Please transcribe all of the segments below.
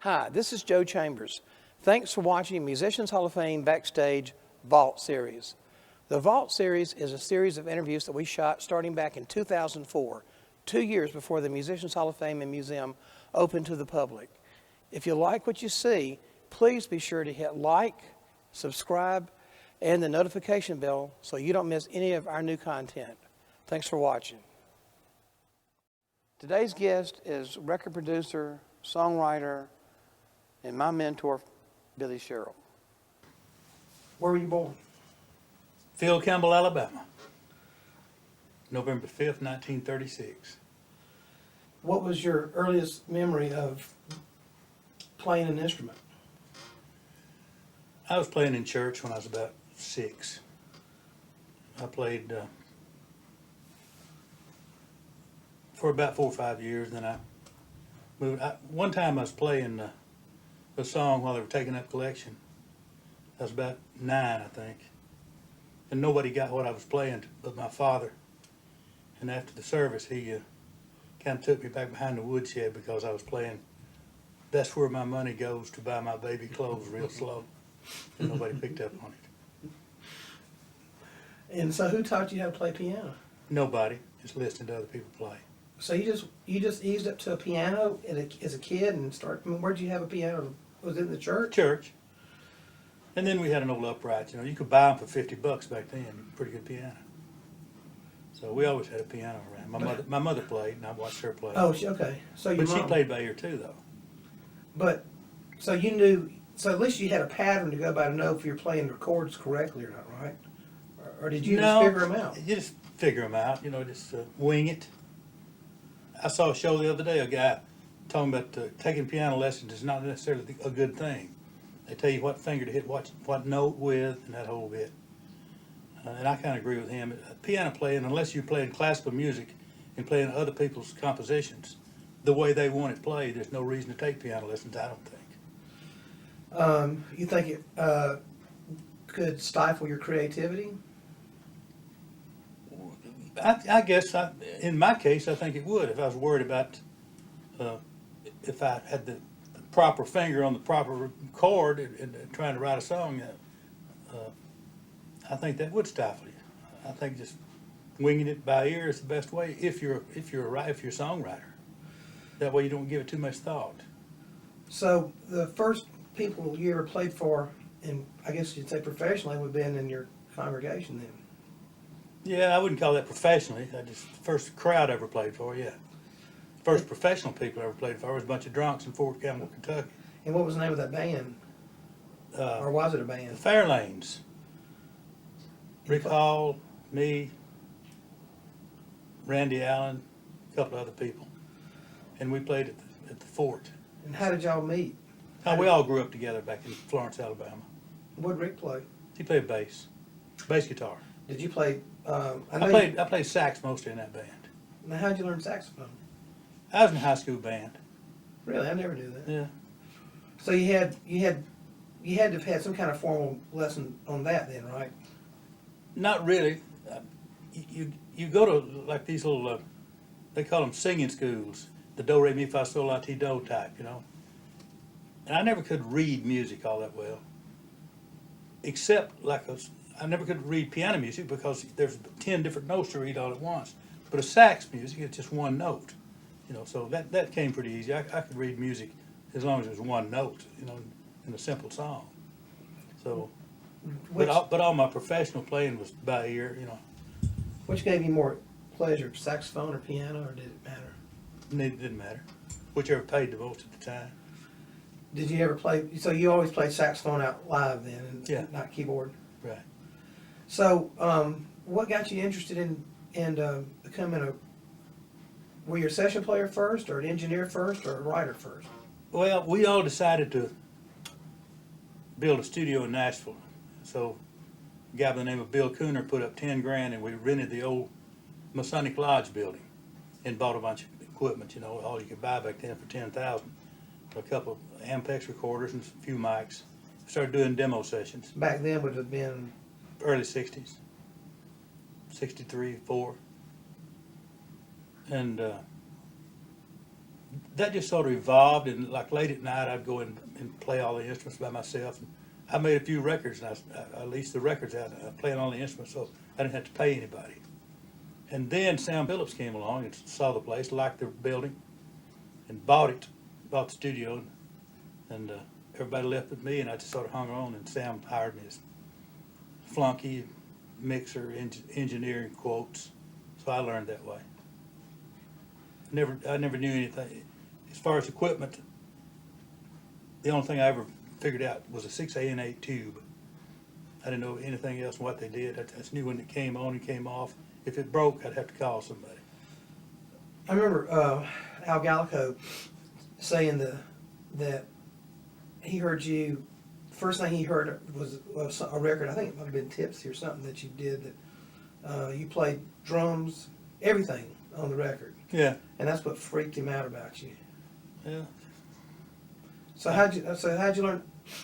Hi, this is Joe Chambers. Thanks for watching Musicians Hall of Fame Backstage Vault Series. The Vault Series is a series of interviews that we shot starting back in 2004, 2 years before the Musicians Hall of Fame and Museum opened to the public. If you like what you see, please be sure to hit like, subscribe, and the notification bell so you don't miss any of our new content. Thanks for watching. Today's guest is record producer, songwriter, and my mentor, Billy Sherrill. Where were you born? Phil Campbell, Alabama, November 5th, 1936. What was your earliest memory of playing an instrument? I was playing in church when I was about 6. I played for about 4 or 5 years, then I moved. One time I was playing a song while they were taking up collection. I was about 9, I think. And nobody got what I was playing but my father. And after the service, he kind of took me back behind the woodshed because I was playing That's Where My Money Goes to Buy My Baby Clothes real slow. And nobody picked up on it. And so who taught you how to play piano? Nobody, just listening to other people play. So you just eased up to a piano as a kid and started. I mean, where'd you have a piano? Was it in the church? Church. And then we had an old upright, you could buy them for $50 back then, pretty good piano. So we always had a piano around. My mother played, and I watched her play. Oh, okay. So your But mom, she played by ear too, though. But so you knew. So at least you had a pattern to go by to know if you're playing the chords correctly or not, right? Or did you just figure them out? You just figure them out. Just wing it. I saw a show the other day. A guy talking about taking piano lessons is not necessarily a good thing. They tell you what finger to hit what note with and that whole bit. And I kind of agree with him. Piano playing, unless you're playing classical music and playing other people's compositions, the way they want it played, there's no reason to take piano lessons, I don't think. You think it could stifle your creativity? I guess, in my case, I think it would. If I was worried about if I had the proper finger on the proper chord and trying to write a song, I think that would stifle you. I think just winging it by ear is the best way if you're a songwriter. That way you don't give it too much thought. So the first people you ever played for, and I guess you'd say professionally, would have been in your congregation then. Yeah, I wouldn't call that professionally. First crowd I ever played for, yeah. First professional people I ever played for was a bunch of drunks in Fort Campbell, Kentucky. And what was the name of that band? Or was it a band? The Fairlanes. Rick Hall, me, Randy Allen, a couple of other people. And we played at the fort. And how did y'all meet? We all grew up together back in Florence, Alabama. What did Rick play? He played bass guitar. Did you play? I played sax mostly in that band. Now, how did you learn saxophone? I was in a high school band. Really, I never knew that. Yeah. So you had to have had some kind of formal lesson on that then, right? Not really. You go to like these little they call them singing schools, the do re mi fa sol la ti do type, And I never could read music all that well, except I never could read piano music because there's 10 different notes to read all at once. But a sax music, it's just one note, So that came pretty easy. I could read music as long as it was one note, in a simple song. So, but all my professional playing was by ear, Which gave you more pleasure, saxophone or piano, or did it matter? It didn't matter, whichever paid the most at the time. Did you ever play? So you always played saxophone out live then, and Yeah. not keyboard. Right. So, what got you interested in becoming were you a session player first, or an engineer first, or a writer first? Well, we all decided to build a studio in Nashville. So a guy by the name of Bill Cooner put up $10,000 and we rented the old Masonic Lodge building and bought a bunch of equipment, all you could buy back then for $10,000. A couple of Ampex recorders and a few mics. Started doing demo sessions. Back then would have been early 60s. 63, 4. And that just sort of evolved, and like late at night, I'd go in and play all the instruments by myself. And I made a few records, and I leased the records out, and I played all the instruments, so I didn't have to pay anybody. And then Sam Phillips came along and saw the place, liked the building, and bought the studio, and everybody left with me, and I just sort of hung on, and Sam hired me as flunky, mixer, engineering quotes, so I learned that way. I never knew anything. As far as equipment, the only thing I ever figured out was a 6A and 8 tube. I didn't know anything else what they did. I just knew when it came on and came off. If it broke, I'd have to call somebody. I remember Al Gallico saying that he heard you, first thing he heard was a record, I think it might have been Tipsy or something that you did, that you played drums, everything on the record. Yeah. And that's what freaked him out about you. Yeah. So how'd you learn?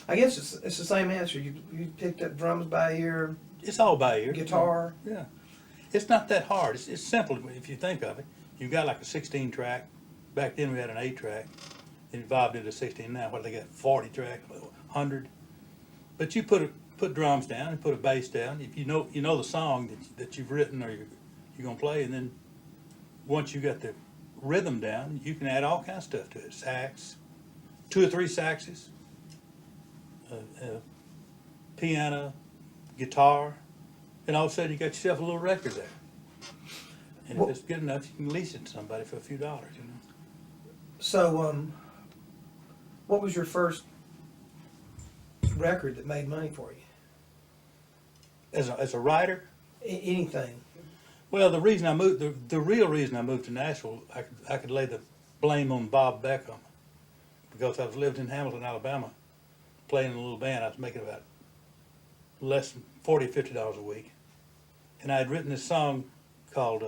I guess it's the same answer. You picked up drums by ear, It's all by ear. guitar. Yeah. It's not that hard. It's simple if you think of it. You've got like a 16 track. Back then we had an 8 track. It evolved into 16 now. What, they got 40 track, 100. But you put drums down and put a bass down. If you know the song that you've written or you're gonna play, and then once you got the rhythm down, you can add all kinds of stuff to it. Sax, 2 or 3 saxes, piano, guitar, and all of a sudden you got yourself a little record there. And if it's good enough, you can lease it to somebody for a few dollars, you know. So, what was your first record that made money for you? As a writer, Anything. well, the reason I moved, the real reason I moved to Nashville, I could lay the blame on Bob Beckham, because I was living in Hamilton, Alabama, playing in a little band. I was making about less than $40, $50 a week, and I had written this song called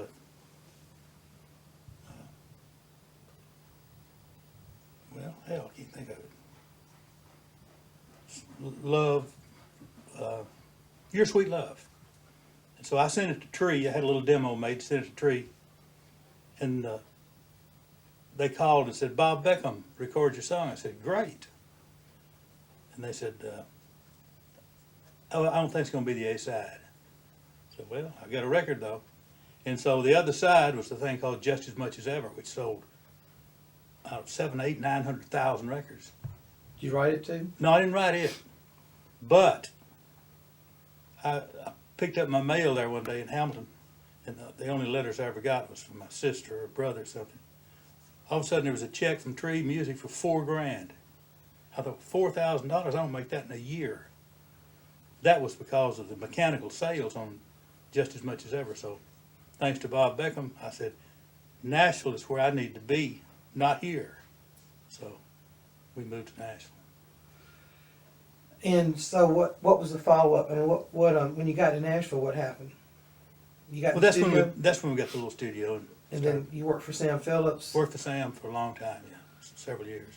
well, hell, I can't think of it. Love, Your Sweet Love. And so I sent it to Tree. I had a little demo made, sent it to Tree. And they called and said, Bob Beckham, record your song. I said, great. And they said, oh, I don't think it's going to be the A side. I said, well, I got a record though. And so the other side was the thing called Just As Much As Ever, which sold 7, 8, 900,000 records. Did you write it too? No, I didn't write it. But I picked up my mail there one day in Hamilton, and the only letters I ever got was from my sister or brother or something. All of a sudden there was a check from Tree Music for $4,000. I thought, $4,000, I don't make that in a year. That was because of the mechanical sales on Just As Much As Ever. So thanks to Bob Beckham, I said, Nashville is where I need to be, not here. So we moved to Nashville. And so what was the follow up? I mean, what when you got to Nashville, what happened? You got Well, the that's studio, that's when we got the little studio. and then you worked for Sam Phillips. Worked for Sam for a long time, yeah, several years.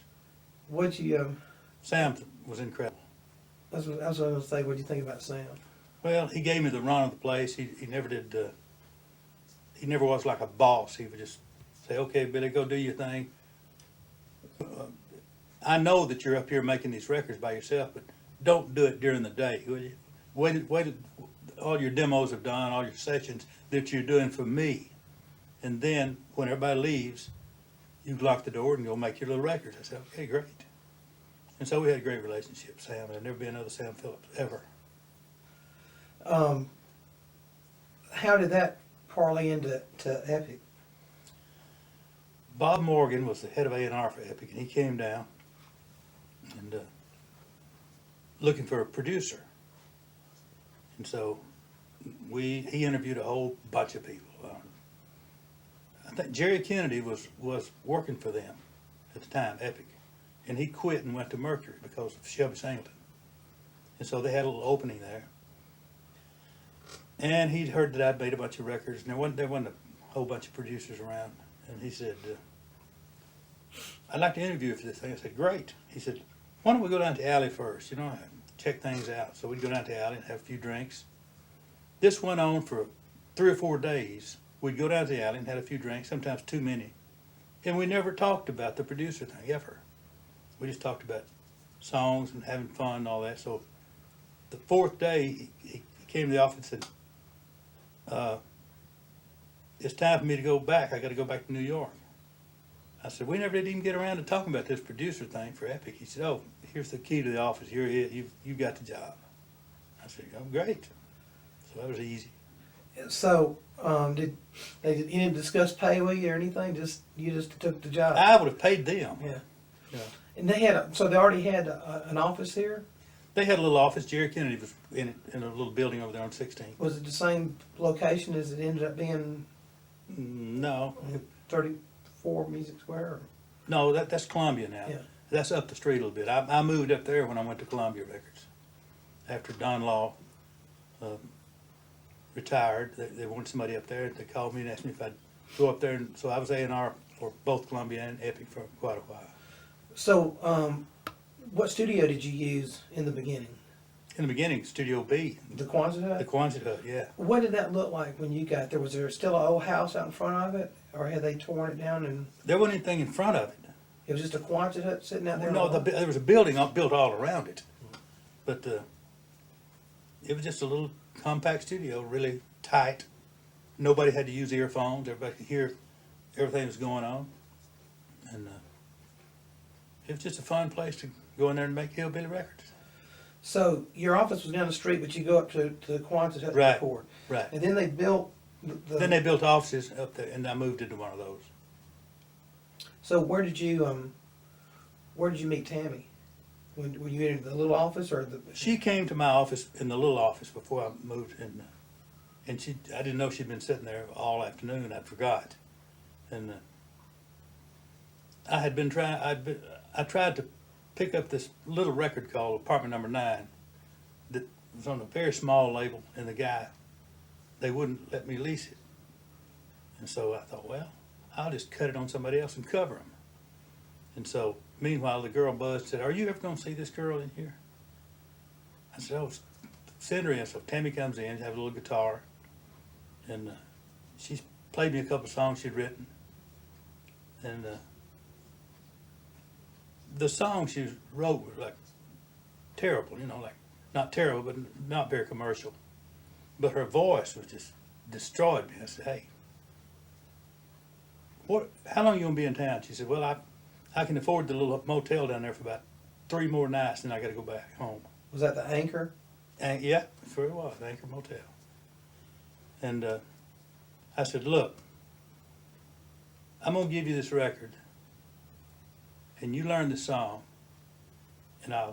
What'd you? Sam was incredible. I was going to say, what'd you think about Sam? Well, he gave me the run of the place. He never did. He never was like a boss. He would just say, "Okay, Billy, go do your thing." I know that you're up here making these records by yourself, but don't do it during the day, will you? Wait. All your demos are done, all your sessions that you're doing for me, and then when everybody leaves, you lock the door and go make your little records. I said, "Okay, great." And so we had a great relationship, Sam. There'd never be another Sam Phillips, ever. How did that parlay into Epic? Bob Morgan was the head of A&R for Epic, and he came down and looking for a producer. And so he interviewed a whole bunch of people. I think Jerry Kennedy was working for them at the time, Epic, and he quit and went to Mercury because of Shelby Singleton. And so they had a little opening there. And he'd heard that I'd made a bunch of records, and there wasn't a whole bunch of producers around. And he said, I'd like to interview you for this thing. I said, great. He said, why don't we go down to Alley first, you know, and check things out. So we'd go down to Alley and have a few drinks. This went on for 3 or 4 days. We'd go down to the alley and had a few drinks, sometimes too many. And we never talked about the producer thing, ever. We just talked about songs and having fun and all that. So the fourth day, he came to the office and said, it's time for me to go back. I got to go back to New York. I said, we never did even get around to talking about this producer thing for Epic. He said, oh, here's the key to the office. Here it is. You've got the job. I said, oh, great. So that was easy. So, did you didn't discuss pay with you or anything? You just took the job. I would have paid them. Yeah. Yeah. And so they already had an office here. They had a little office. Jerry Kennedy was in a little building over there on 16th. Was it the same location as it ended up being? No. 34 Music Square. Or? No, that's Columbia now. Yeah. That's up the street a little bit. I moved up there when I went to Columbia Records. After Don Law retired, they wanted somebody up there. They called me and asked me if I'd go up there. And so I was A&R for both Columbia and Epic for quite a while. So, what studio did you use in the beginning? In the beginning, Studio B. The Quonset Hut? The Quonset Hut, yeah. What did that look like when you got there? Was there still an old house out in front of it? Or had they torn it down and There wasn't anything in front of it. it was just a Quonset Hut sitting out there? No, there was a building built all around it. But it was just a little compact studio, really tight. Nobody had to use earphones. Everybody could hear everything was going on. And it was just a fun place to go in there and make hillbilly records. So your office was down the street, but you go up to the Quonset Hut to Right. record. Right. And then they built Then they built offices up there, and I moved into one of those. So where did you meet Tammy? When you entered the little office or the? She came to my office in the little office before I moved in, and I didn't know she'd been sitting there all afternoon. I forgot, and I had been trying. I tried to pick up this little record called Apartment Number 9 that was on a very small label, and the guy, they wouldn't let me lease it, and so I thought, well, I'll just cut it on somebody else and cover them. And so, meanwhile, the girl buzzed and said, are you ever going to see this girl in here? I said, oh, send her in. So Tammy comes in, has a little guitar, and she's played me a couple of songs she'd written. And the song she wrote was like terrible, like not terrible, but not very commercial. But her voice was just destroyed me. I said, hey, how long are you going to be in town? She said, well, I can afford the little motel down there for about 3 more nights, and I got to go back home. Was that the Anchor? And yeah, sure it was, Anchor Motel. And I said, look, I'm going to give you this record, and you learn the song, and I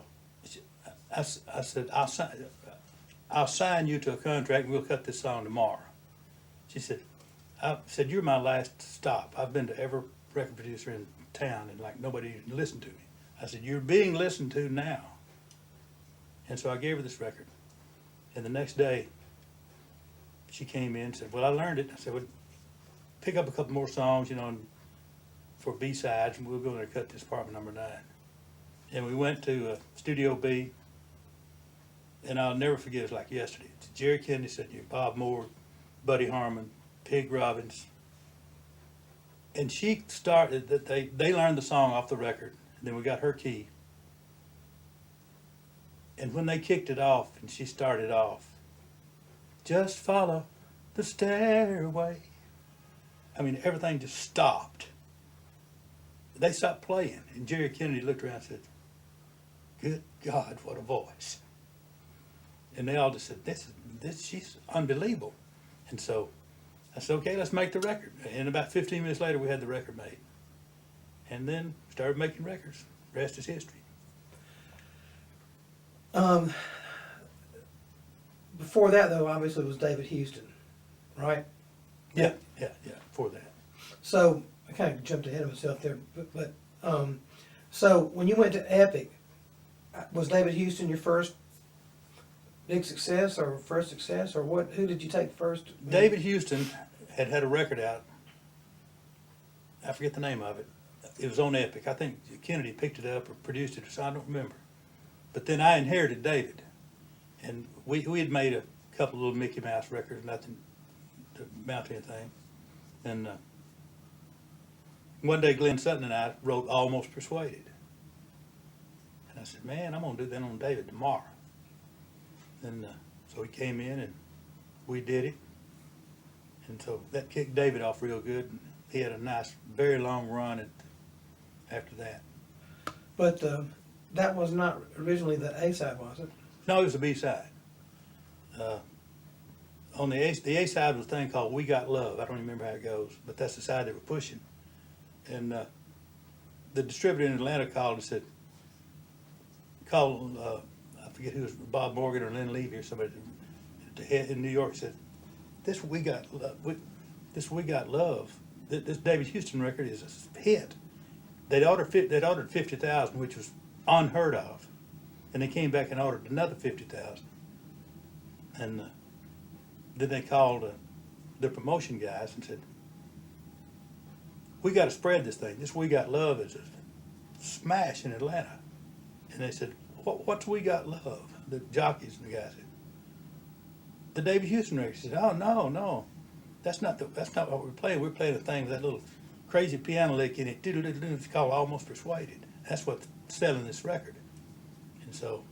said, I'll sign you to a contract, and we'll cut this song tomorrow. She said, you're my last stop. I've been to every record producer in town, and like nobody listened to me. I said, you're being listened to now. And so I gave her this record. And the next day, she came in and said, well, I learned it. I said, well, pick up a couple more songs, and for B-sides, and we'll go in there and cut this Apartment Number 9. And we went to Studio B, and I'll never forget, it was like yesterday. Jerry Kennedy said, Bob Moore, Buddy Harmon, Pig Robbins. And she started, that they learned the song off the record, and then we got her key. And when they kicked it off, and she started off, just follow the stairway. I mean, everything just stopped. They stopped playing, and Jerry Kennedy looked around and said, good God, what a voice. And they all just said, she's unbelievable. And so I said, okay, let's make the record. And about 15 minutes later, we had the record made. And then started making records. The rest is history. Before that, though, obviously was David Houston, right? Yeah, before that. So I kind of jumped ahead of myself there, but so when you went to Epic, was David Houston your first big success or first success, or what? Who did you take first? David Houston had a record out. I forget the name of it. It was on Epic. I think Kennedy picked it up or produced it, so I don't remember. But then I inherited David, and we had made a couple of little Mickey Mouse records, nothing to amount to anything. And One day Glenn Sutton and I wrote Almost Persuaded. And I said, man, I'm going to do that on David tomorrow. And so he came in and we did it. And so that kicked David off real good. And he had a nice, very long run after that. But that was not originally the A-side, was it? No, it was the B-side. On the A-side was a thing called We Got Love. I don't even remember how it goes, but that's the side they were pushing. And the distributor in Atlanta called and said, I forget who it was, Bob Morgan or Lynn Levy or somebody in New York said, this We Got Love, this David Houston record is a hit. They'd ordered 50,000, which was unheard of. And they came back and ordered another 50,000. And then they called the promotion guys and said, we got to spread this thing. This We Got Love is a smash in Atlanta. And they said, what's We Got Love? The jockeys and the guys said, the David Houston record. He said, oh, no. That's not what we're playing. We're playing a thing with that little crazy piano lick in it. It's called Almost Persuaded. That's what's selling this record. And so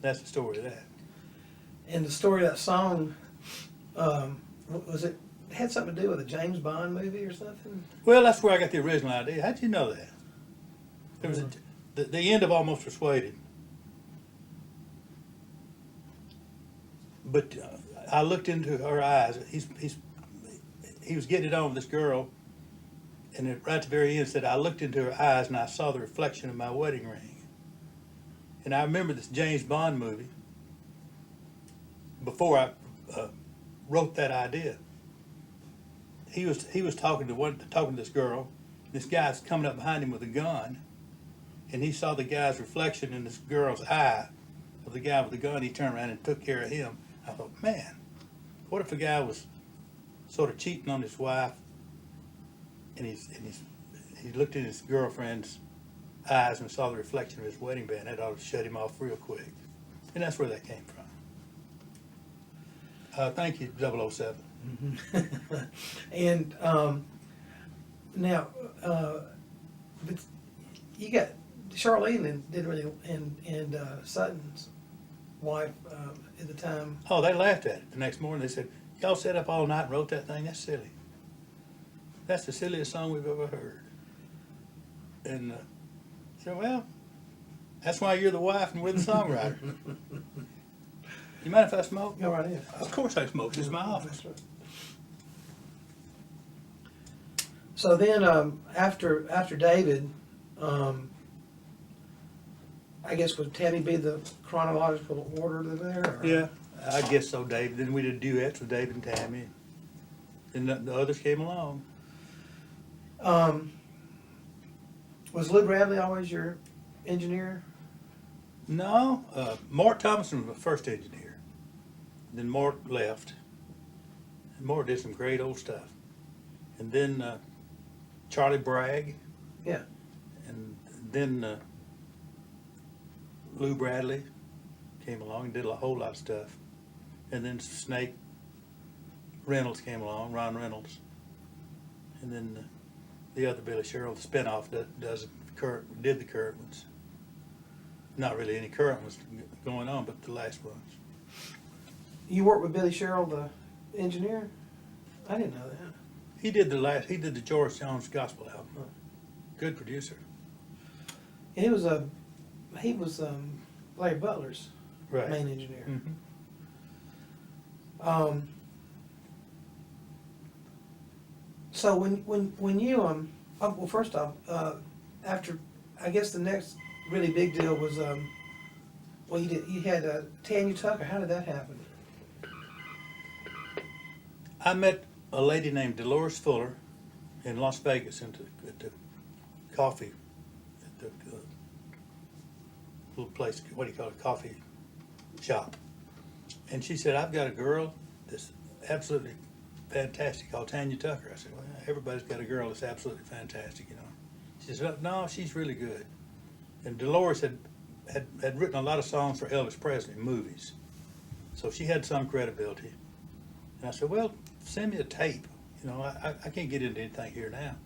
that's the story of that. And the story of that song, was it had something to do with a James Bond movie or something? Well, that's where I got the original idea. How'd you know that? There was the end of Almost Persuaded. But I looked into her eyes. He was getting it on with this girl, and right at the very end said, I looked into her eyes and I saw the reflection of my wedding ring. And I remember this James Bond movie before I wrote that idea. He was talking to this girl. This guy's coming up behind him with a gun, and he saw the guy's reflection in this girl's eye of the guy with the gun. He turned around and took care of him. I thought, man, what if a guy was sort of cheating on his wife, and he looked in his girlfriend's eyes and saw the reflection of his wedding band? That ought to shut him off real quick. And that's where that came from. Thank you, 007. Mm-hmm. And now, but you got Charlene and did really, and Sutton's wife at the time. Oh, they laughed at it the next morning. They said, y'all sat up all night and wrote that thing? That's silly. That's the silliest song we've ever heard. And I said, well, that's why you're the wife and we're the songwriter. You mind if I smoke? Go right ahead. Of course I smoke. This is my office. So then, after David, I guess would Tammy be the chronological order there? Or? Yeah, I guess so, David. Then we did duets with David and Tammy. And the others came along. Was Lou Bradley always your engineer? No, Mort Thompson was the first engineer. Then Mort left. And Mort did some great old stuff. And then Charlie Bragg. Yeah. And then Lou Bradley came along and did a whole lot of stuff. And then Snake Reynolds came along, Ron Reynolds. And then the other Billy Sherrill, the spinoff that did the current ones. Not really any current ones going on, but the last ones. You worked with Billy Sherrill, the engineer? I didn't know that. He did the George Jones gospel album. Good producer. And he was Larry Butler's main engineer. Mm-hmm. So when you well, first off, after, I guess the next really big deal was well, you had Tanya Tucker. How did that happen? I met a lady named Dolores Fuller in Las Vegas at the coffee, at the little place, what do you call it, coffee shop. And she said, I've got a girl that's absolutely fantastic called Tanya Tucker. I said, well, everybody's got a girl that's absolutely fantastic, you know. She said, no, she's really good. And Dolores had written a lot of songs for Elvis Presley, movies. So she had some credibility. And I said, well, send me a tape. You know, I can't get into anything here now.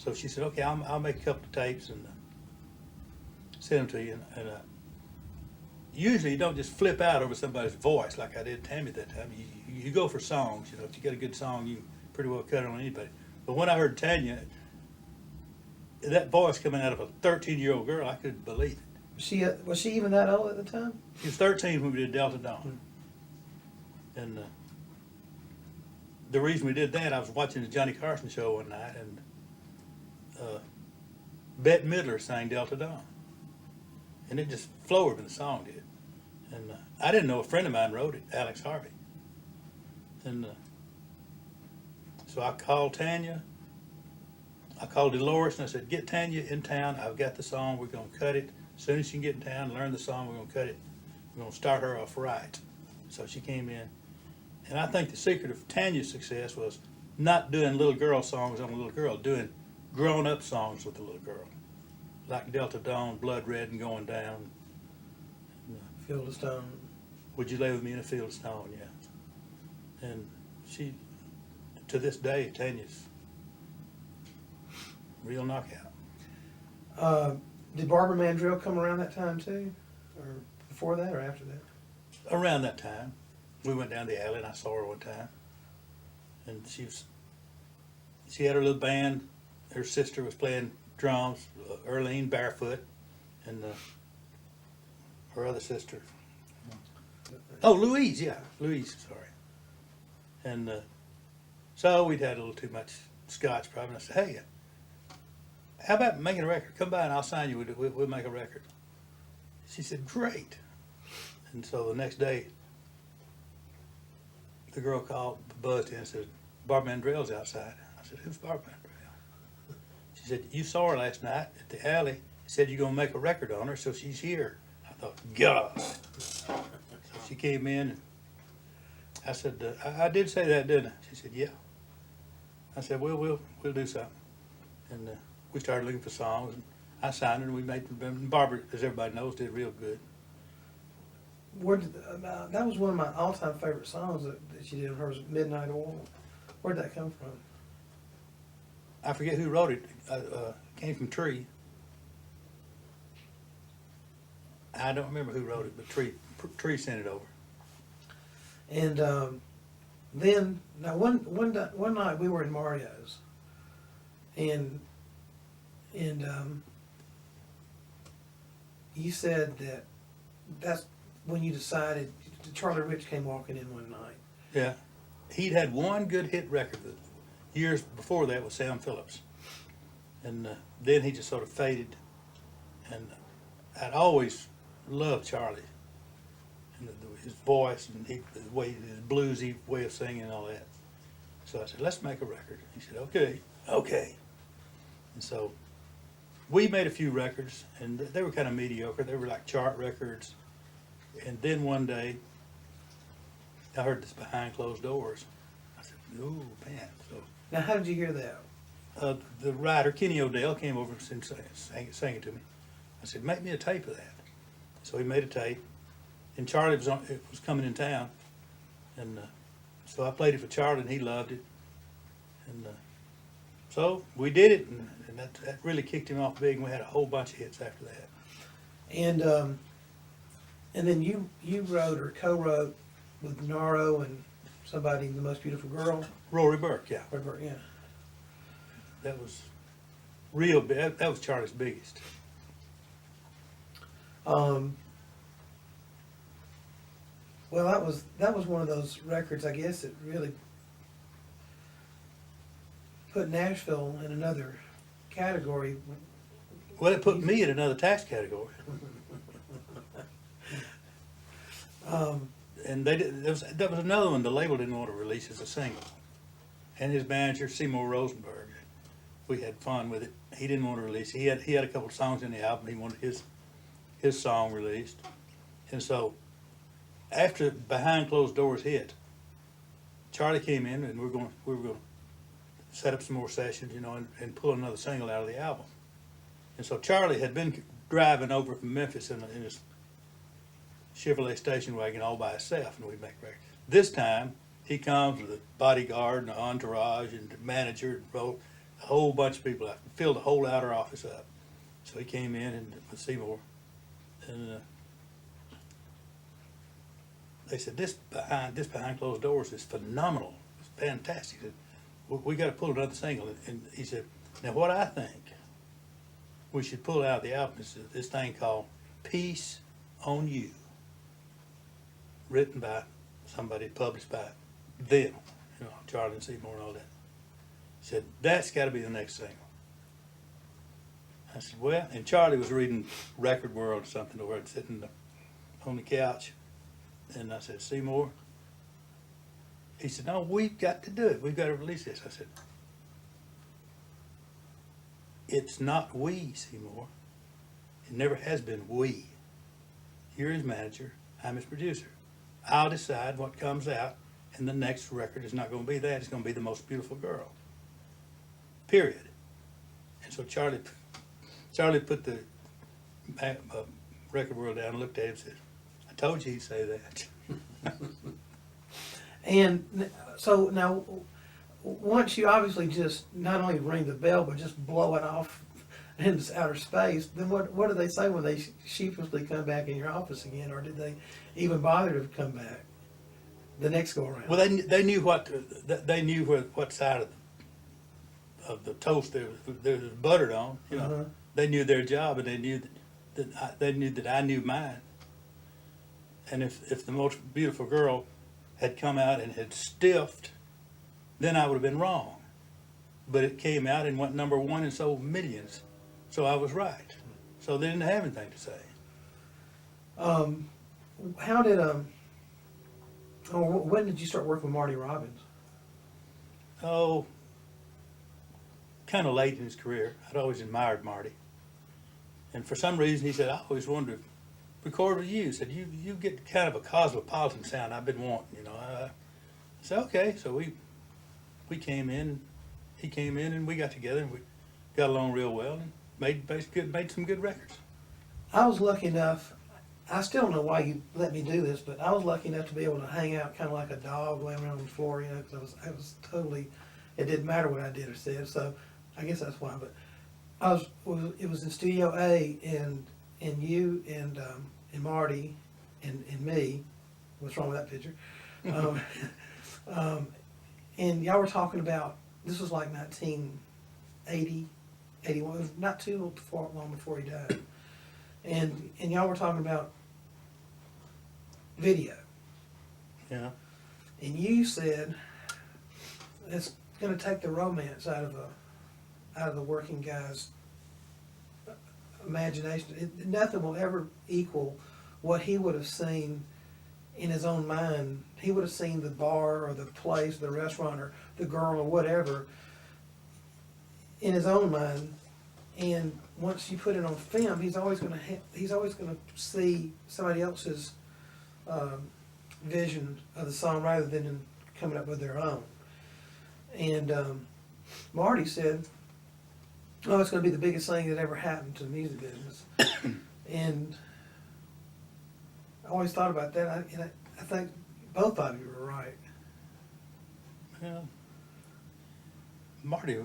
So she said, okay, I'll make a couple of tapes and send them to you. And usually you don't just flip out over somebody's voice like I did Tammy that time. You go for songs. You know, if you get a good song, you can pretty well cut it on anybody. But when I heard Tanya, that voice coming out of a 13-year-old girl, I couldn't believe it. Was she even that old at the time? She was 13 when we did Delta Dawn. And the reason we did that, I was watching the Johnny Carson show one night, and Bette Midler sang Delta Dawn. And it just flowed when the song did. And I didn't know a friend of mine wrote it, Alex Harvey. And so I called Tanya. I called Dolores and I said, get Tanya in town. I've got the song. We're going to cut it. As soon as she can get in town, learn the song, we're going to cut it. We're going to start her off right. So she came in. And I think the secret of Tanya's success was not doing little girl songs on a little girl, doing grown-up songs with a little girl. Like Delta Dawn, Blood Red and Going Down. Field of Stone. Would You Lay With Me in a Field of Stone, yeah. And she, to this day, Tanya's real knockout. Did Barbara Mandrell come around that time too? Or before that or after that? Around that time, we went down the alley and I saw her one time. And she had her little band. Her sister was playing drums, Earlene barefoot, and her other sister. Oh, Louise, yeah, Louise, sorry. And so we'd had a little too much scotch probably. And I said, hey, how about making a record? Come by and I'll sign you. We'll make a record. She said, great. And so the next day, the girl called, buzzed in and said, Barbara Mandrell's outside. I said, who's Barbara Mandrell? She said, you saw her last night at the alley. Said you're going to make a record on her, so she's here. I thought, God. So she came in and I said, I did say that, didn't I? She said, yeah. I said, well, we'll do something. And we started looking for songs. And I signed her and we made them. And Barbara, as everybody knows, did real good. That was one of my all-time favorite songs that she did of hers, Midnight Oil. Where'd that come from? I forget who wrote it. Came from Tree. I don't remember who wrote it, but Tree sent it over. And then, now one night we were in Mario's, and you said that's when you decided, Charlie Rich came walking in one night. Yeah. He'd had one good hit record years before that with Sam Phillips. And then he just sort of faded. And I'd always loved Charlie. And his voice and his bluesy way of singing and all that. So I said, let's make a record. He said, okay. And so we made a few records, and they were kind of mediocre. They were like chart records. And then one day, I heard this Behind Closed Doors. I said, oh, man. So Now, how did you hear that? the writer, Kenny O'Dell, came over and sang it to me. I said, make me a tape of that. So he made a tape. And Charlie was coming in town. And so I played it for Charlie, and he loved it. And so we did it, and that really kicked him off big, and we had a whole bunch of hits after that. And then you wrote or co-wrote with Naro and somebody, The Most Beautiful Girl. Rory Burke, yeah. Rory Burke, yeah. That was real big. That was Charlie's biggest. Well, that was one of those records, I guess, that really put Nashville in another category. Well, it put me in another tax category. And that was another one the label didn't want to release as a single. And his manager, Seymour Rosenberg, we had fun with it. He didn't want to release it. He had a couple of songs in the album. He wanted his song released. And so after Behind Closed Doors hit, Charlie came in and we were going to set up some more sessions, and pull another single out of the album. And so Charlie had been driving over from Memphis in his Chevrolet station wagon all by himself, and we'd make records. This time, he comes with a bodyguard and an entourage and a manager and a whole bunch of people out, filled the whole outer office up. So he came in and with Seymour, and they said, this behind closed doors is phenomenal. It's fantastic. He said, we got to pull another single. And he said, now what I think we should pull out of the album is this thing called Peace on You, written by somebody, published by them, you know, Charlie and Seymour and all that. He said, that's got to be the next single. I said, well, and Charlie was reading Record World or something over there, sitting on the couch. And I said, Seymour? He said, no, we've got to do it. We've got to release this. I said, it's not we, Seymour. It never has been we. You're his manager. I'm his producer. I'll decide what comes out, and the next record is not going to be that. It's going to be The Most Beautiful Girl. Period. And so Charlie put the Record World down and looked at him and said, I told you he'd say that. And so now, once you obviously just not only ring the bell, but just blow it off into outer space, then what do they say when they sheepishly come back in your office again, or did they even bother to come back the next go around? Well, they knew what side of the toast there was buttered on. You know, Uh-huh. They knew their job, and they knew that I knew mine. And if The Most Beautiful Girl had come out and had stiffed, then I would have been wrong. But it came out and went number one and sold millions, so I was right. So they didn't have anything to say. How did when did you start working with Marty Robbins? Oh, kind of late in his career. I'd always admired Marty. And for some reason, he said, I always wanted to record with you. He said, you get kind of a cosmopolitan sound I've been wanting, you know. I said, okay. So we came in, he came in, and we got together, and we got along real well, and made some good records. I was lucky enough, I still don't know why you let me do this, but I was lucky enough to be able to hang out kind of like a dog laying around on the floor, you know, because I was totally, it didn't matter what I did or said, so I guess that's why. But it was in Studio A, and you and Marty and me. What's wrong with that picture? And y'all were talking about, this was like 1980, 81, it was not too long before he died. And y'all were talking about video. Yeah. And you said it's going to take the romance out of the working guy's imagination. Nothing will ever equal what he would have seen in his own mind. He would have seen the bar or the place, the restaurant or the girl or whatever in his own mind. And once you put it on film, he's always going to see somebody else's vision of the song rather than coming up with their own. And Marty said, "Oh, it's going to be the biggest thing that ever happened to the music business." And I always thought about that. I think both of you were right. Yeah. Marty,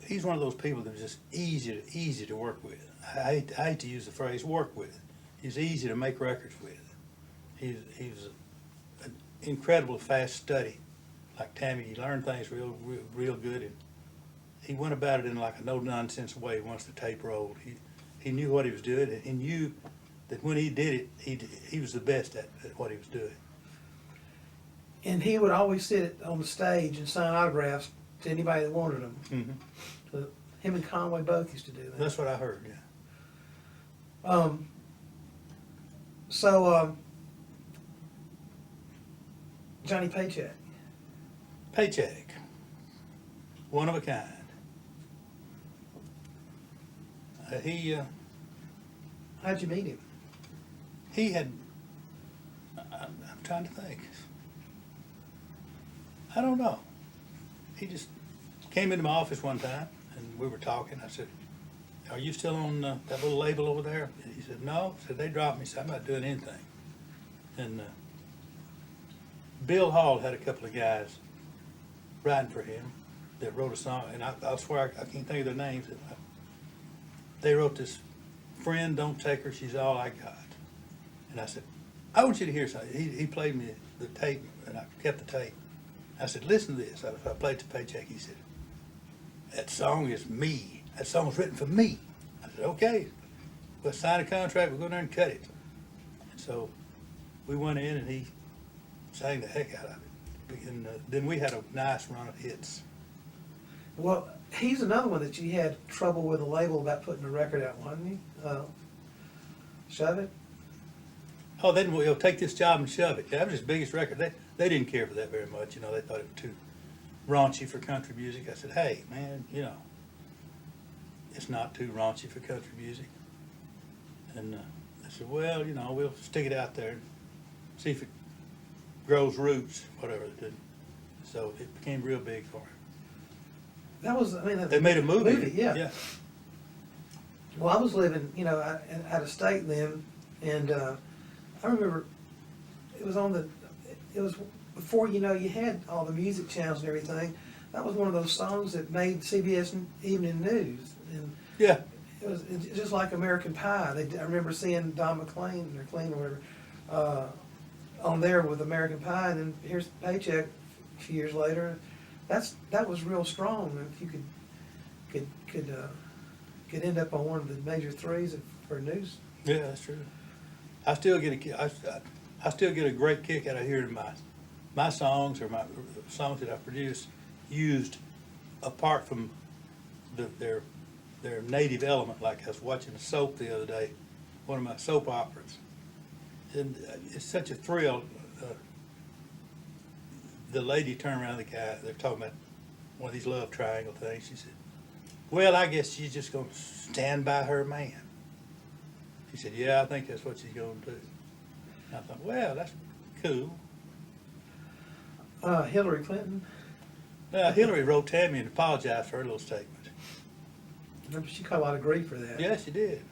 he's one of those people that was just easy to work with. I hate to use the phrase "work with." He's easy to make records with. He's an incredible fast study, like Tammy. He learned things real good, and he went about it in like a no nonsense way. Once the tape rolled, he knew what he was doing, and he knew that when he did it, he was the best at what he was doing. And he would always sit on the stage and sign autographs to anybody that wanted them. Mm-hmm. So him and Conway both used to do that. That's what I heard. Yeah. Johnny Paycheck. Paycheck, one of a kind. How'd you meet him? He had. I'm trying to think. I don't know. He just came into my office one time, and we were talking. I said, "Are you still on that little label over there?" And he said, "No." I said, "They dropped me, so I'm not doing anything." And Bill Hall had a couple of guys writing for him, that wrote a song, and I swear I can't think of their names. They wrote this, "Friend, don't take her, she's all I got." And I said, I want you to hear something. He played me the tape, and I kept the tape. I said, listen to this. I played the Paycheck. He said, that song is me. That song was written for me. I said, okay, we'll sign a contract, we'll go there and cut it. And so we went in and he sang the heck out of it. And then we had a nice run of hits. Well, he's another one that you had trouble with a label about putting a record out, wasn't he? Shove It? Oh, then we'll take this job and shove it. Yeah, that was his biggest record. They didn't care for that very much. You know, they thought it was too raunchy for country music. I said, hey, man, you know, it's not too raunchy for country music. And they said, well, you know, we'll stick it out there and see if it grows roots, whatever it did. So it became real big for him. That was, I mean, They made a movie. Yeah. Well, I was living, you know, out of state then, and I remember it was before, you know, you had all the music channels and everything. That was one of those songs that made CBS Evening News, and Yeah. it was just like American Pie. I remember seeing Don McLean or Clean or whatever on there with American Pie, and then here's Paycheck a few years later. That was real strong. If you could end up on one of the major threes for news. Yeah, that's true. I still get a great kick out of hearing my songs or my songs that I produce used apart from their native element. Like I was watching a soap the other day, one of my soap operas, and it's such a thrill. The lady turned around to the guy. They're talking about one of these love triangle things. She said, "Well, I guess she's just going to stand by her man." He said, "Yeah, I think that's what she's going to do." And I thought, well, that's cool. Hillary Clinton. Hillary wrote Tammy and apologized for her little statement. Remember, she caught a lot of grief for that. Yeah, she did.